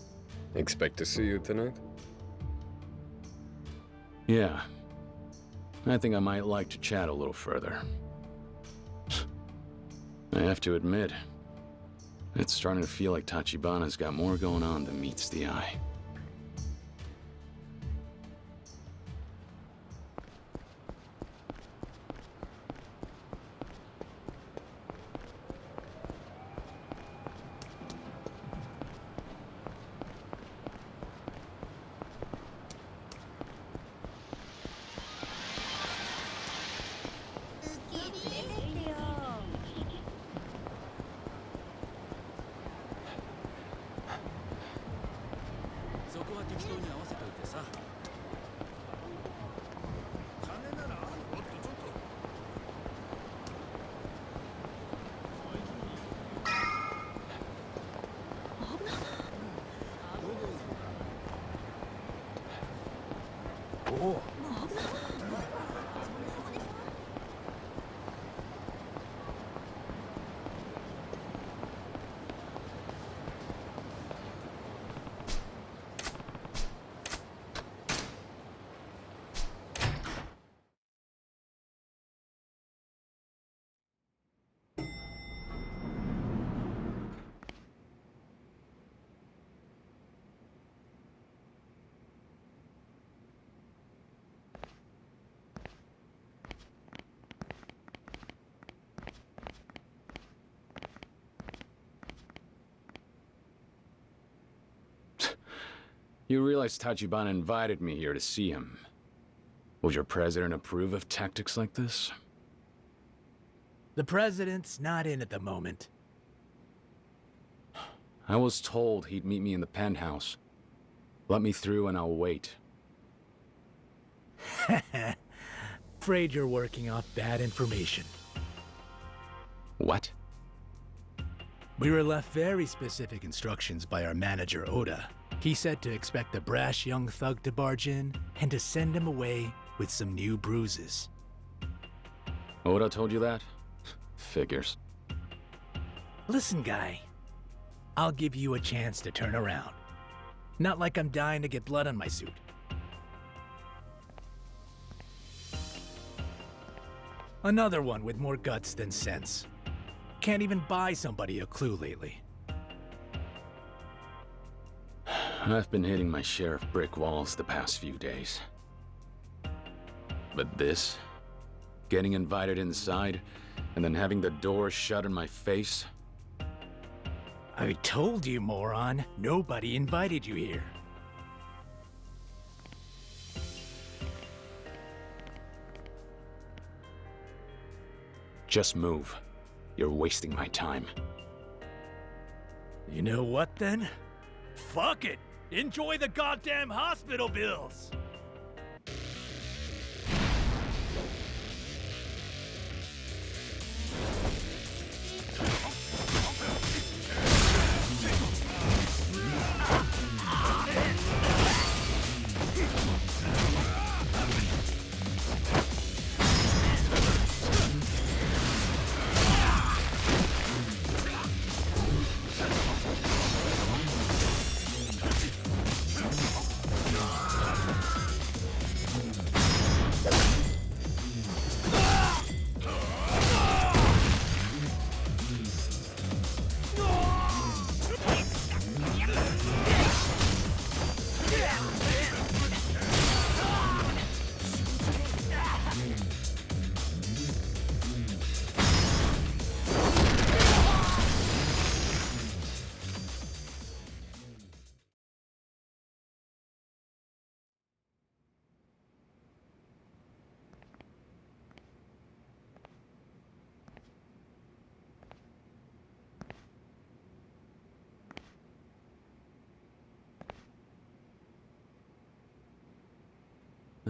expect to see you tonight? Yeah. I think I might like to chat a little further. I have to admit, it's starting to feel like Tachibana's got more going on than meets the eye. You realize Tachibana invited me here to see him. Would your president approve of tactics like this? The president's not in at the moment. I was told he'd meet me in the penthouse. Let me through and I'll wait. Afraid you're working off bad information. What? We were left very specific instructions by our manager, Oda. He said to expect a brash young thug to barge in and to send him away with some new bruises. Oda told you that? Figures. Listen, guy. I'll give you a chance to turn around. Not like I'm dying to get blood on my suit. Another one with more guts than sense. Can't even buy somebody a clue lately. I've been hitting my share of brick walls the past few days. But this? Getting invited inside, and then having the door shut in my face? I told you, moron. Nobody invited you here. Just move. You're wasting my time. You know what then? Fuck it! Enjoy the goddamn hospital bills!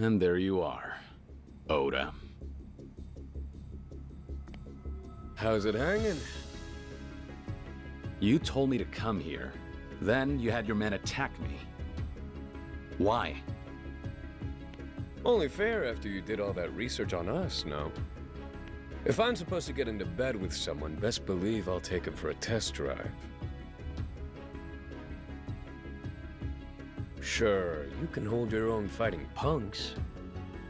And there you are, Oda. How's it hanging? You told me to come here. Then you had your men attack me. Why? Only fair after you did all that research on us, no? If I'm supposed to get into bed with someone, best believe I'll take him for a test drive. Sure, you can hold your own fighting punks.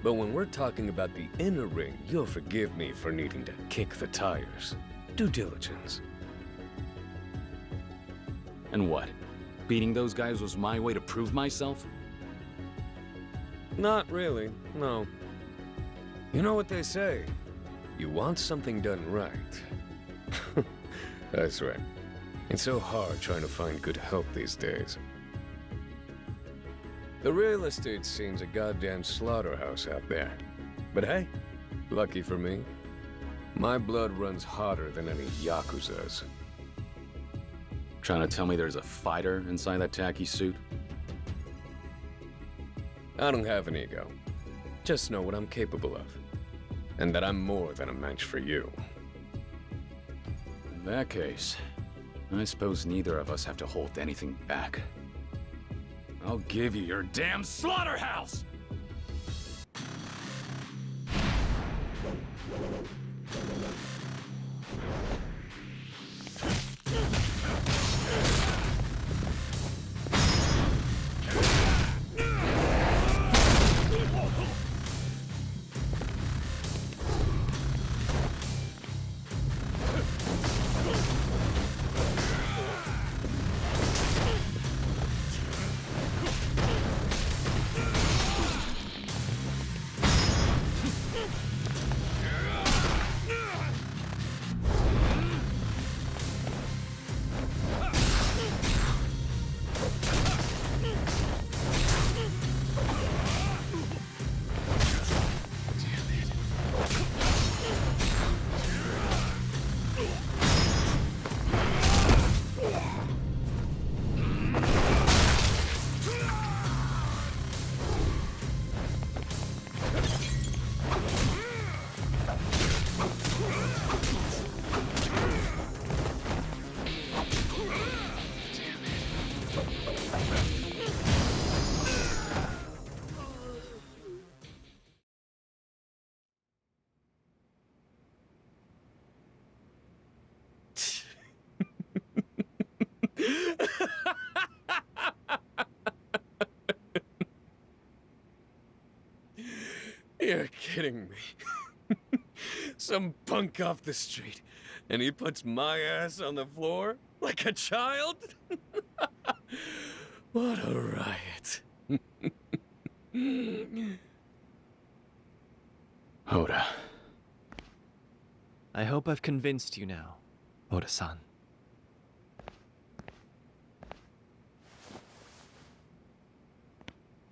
But when we're talking about the inner ring, you'll forgive me for needing to kick the tires. Due diligence. And what? Beating those guys was my way to prove myself? Not really, no. You know what they say? You want something done right. That's right. It's so hard trying to find good help these days. The real estate scene's a goddamn slaughterhouse out there. But hey, lucky for me, my blood runs hotter than any Yakuza's. Trying to tell me there's a fighter inside that tacky suit? I don't have an ego. Just know what I'm capable of. And that I'm more than a match for you. In that case, I suppose neither of us have to hold anything back. I'll give you your damn slaughterhouse! You're kidding me. Some punk off the street, and he puts my ass on the floor like a child? What a riot. Oda. I hope I've convinced you now, Oda-san.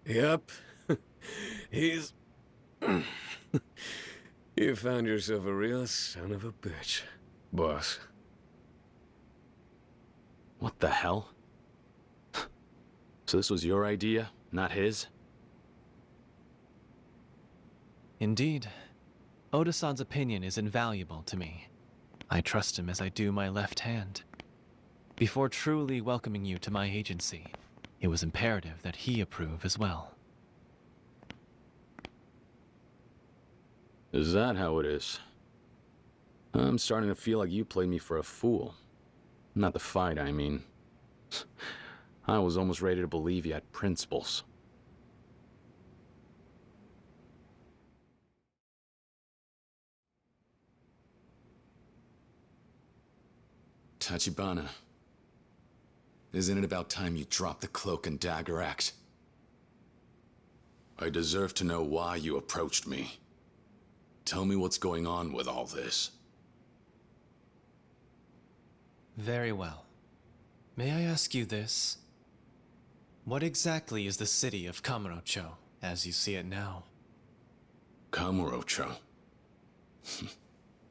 Yep. He's... You found yourself a real son of a bitch, boss. What the hell? So this was your idea, not his? Indeed. Oda-san's opinion is invaluable to me. I trust him as I do my left hand. Before truly welcoming you to my agency, it was imperative that he approve as well. Is that how it is? I'm starting to feel like you played me for a fool. Not the fight, I mean. I was almost ready to believe you had principles. Tachibana, isn't it about time you dropped the cloak and dagger act? I deserve to know why you approached me. Tell me what's going on with all this. Very well. May I ask you this? What exactly is the city of Kamurocho, as you see it now? Kamurocho?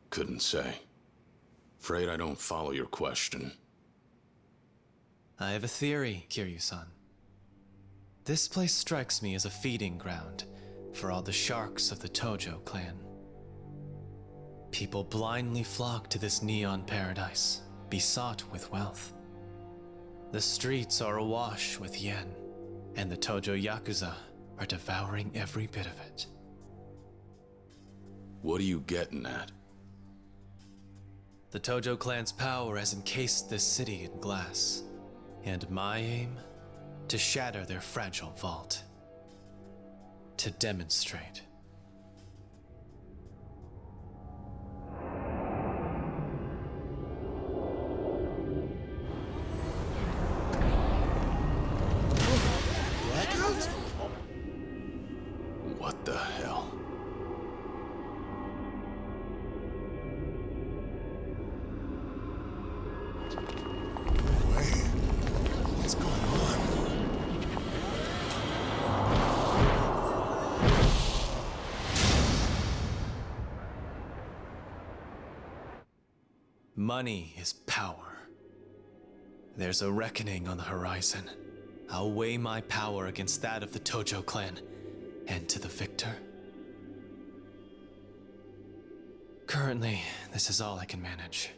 Couldn't say. Afraid I don't follow your question. I have a theory, Kiryu-san. This place strikes me as a feeding ground for all the sharks of the Tojo clan. People blindly flock to this neon paradise, besought with wealth. The streets are awash with yen, and the Tojo Yakuza are devouring every bit of it. What are you getting at? The Tojo clan's power has encased this city in glass, and my aim? To shatter their fragile vault. To demonstrate. What the hell? What's going on? Money is power. There's a reckoning on the horizon. I'll weigh my power against that of the Tojo clan, and to the victor. Currently, this is all I can manage.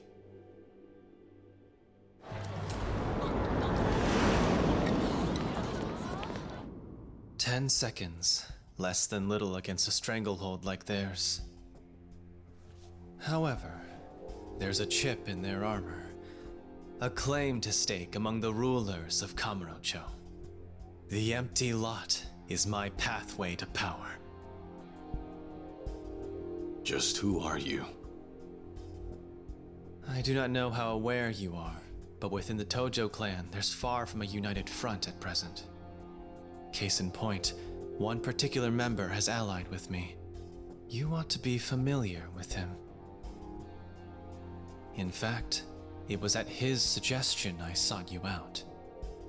"10 seconds. Less than little against a stranglehold like theirs. However, there's a chip in their armor. A claim to stake among the rulers of Kamurocho. The empty lot is my pathway to power." Just who are you? I do not know how aware you are, but within the Tojo clan, there's far from a united front at present. Case in point, one particular member has allied with me. You ought to be familiar with him. In fact, it was at his suggestion I sought you out.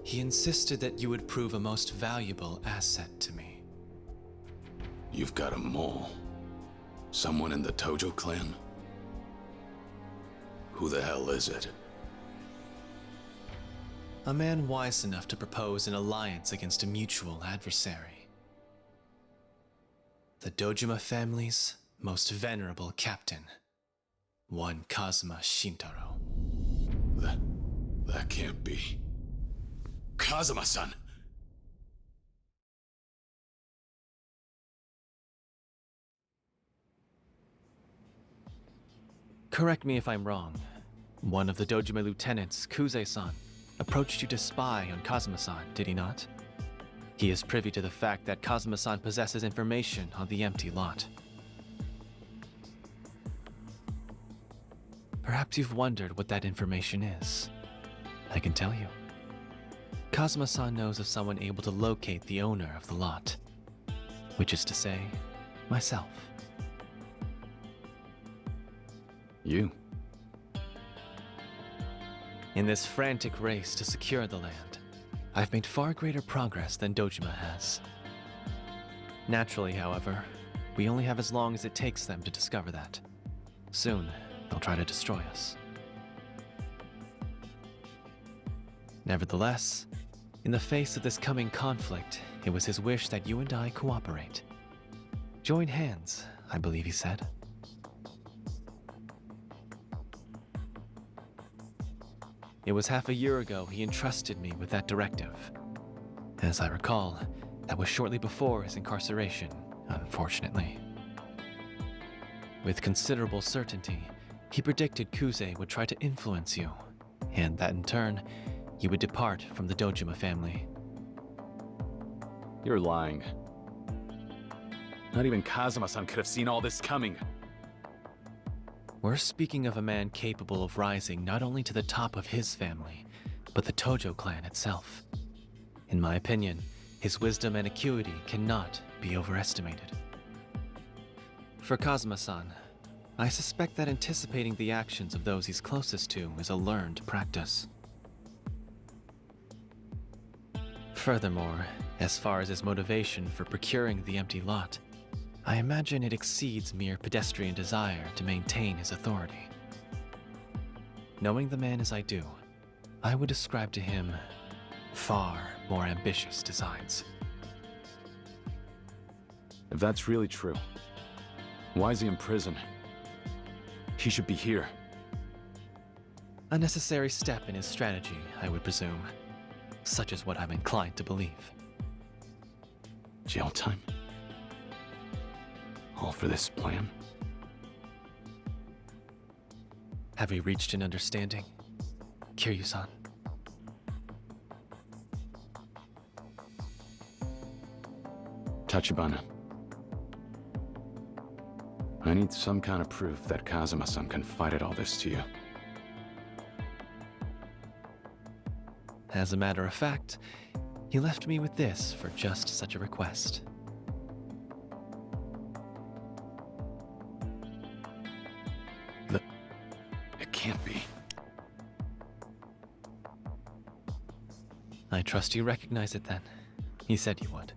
He insisted that you would prove a most valuable asset to me. You've got a mole. Someone in the Tojo clan? Who the hell is it? A man wise enough to propose an alliance against a mutual adversary. The Dojima family's most venerable captain, one Kazuma Shintaro. That can't be. Kazuma-san! Correct me if I'm wrong. One of the Dojima lieutenants, Kuze-san, approached you to spy on Kazuma-san, did he not? He is privy to the fact that Kazuma-san possesses information on the empty lot. Perhaps you've wondered what that information is. I can tell you. Kazuma-san knows of someone able to locate the owner of the lot. Which is to say, myself. You? In this frantic race to secure the land, I've made far greater progress than Dojima has. Naturally, however, we only have as long as it takes them to discover that. Soon, they'll try to destroy us. Nevertheless, in the face of this coming conflict, it was his wish that you and I cooperate. Join hands, I believe he said. It was half a year ago he entrusted me with that directive. As I recall, that was shortly before his incarceration, unfortunately. With considerable certainty, he predicted Kuze would try to influence you, and that in turn, you would depart from the Dojima family. You're lying. Not even Kazuma-san could have seen all this coming. We're speaking of a man capable of rising not only to the top of his family, but the Tojo clan itself. In my opinion, his wisdom and acuity cannot be overestimated. For Kazuma-san, I suspect that anticipating the actions of those he's closest to is a learned practice. Furthermore, as far as his motivation for procuring the empty lot, I imagine it exceeds mere pedestrian desire to maintain his authority. Knowing the man as I do, I would ascribe to him far more ambitious designs. If that's really true, why is he in prison? He should be here. A necessary step in his strategy, I would presume. Such is what I'm inclined to believe. Jail time? All for this plan? Have we reached an understanding, Kiryu-san? Tachibana. I need some kind of proof that Kazuma-san confided all this to you. As a matter of fact, he left me with this for just such a request. It can't be. I trust you recognize it then. He said you would.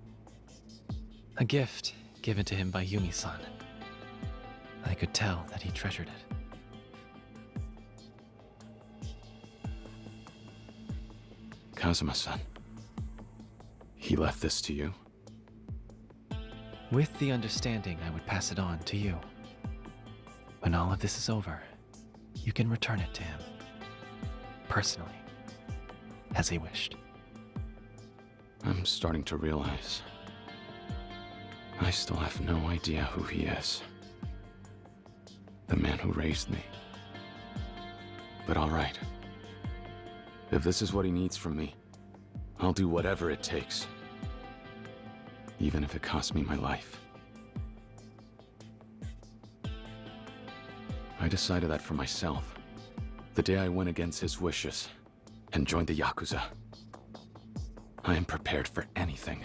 A gift given to him by Yumi-san. I could tell that he treasured it. Kazuma-san. He left this to you? With the understanding I would pass it on to you. When all of this is over, you can return it to him. Personally. As he wished. I'm starting to realize I still have no idea who he is. The man who raised me. But all right. If this is what he needs from me, I'll do whatever it takes. Even if it costs me my life. I decided that for myself, the day I went against his wishes and joined the Yakuza. I am prepared for anything.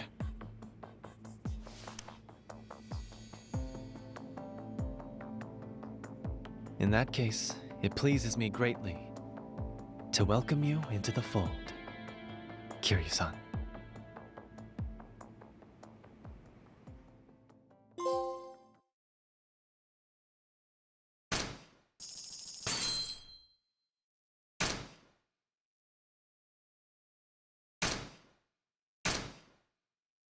In that case, it pleases me greatly to welcome you into the fold, Kiryu-san.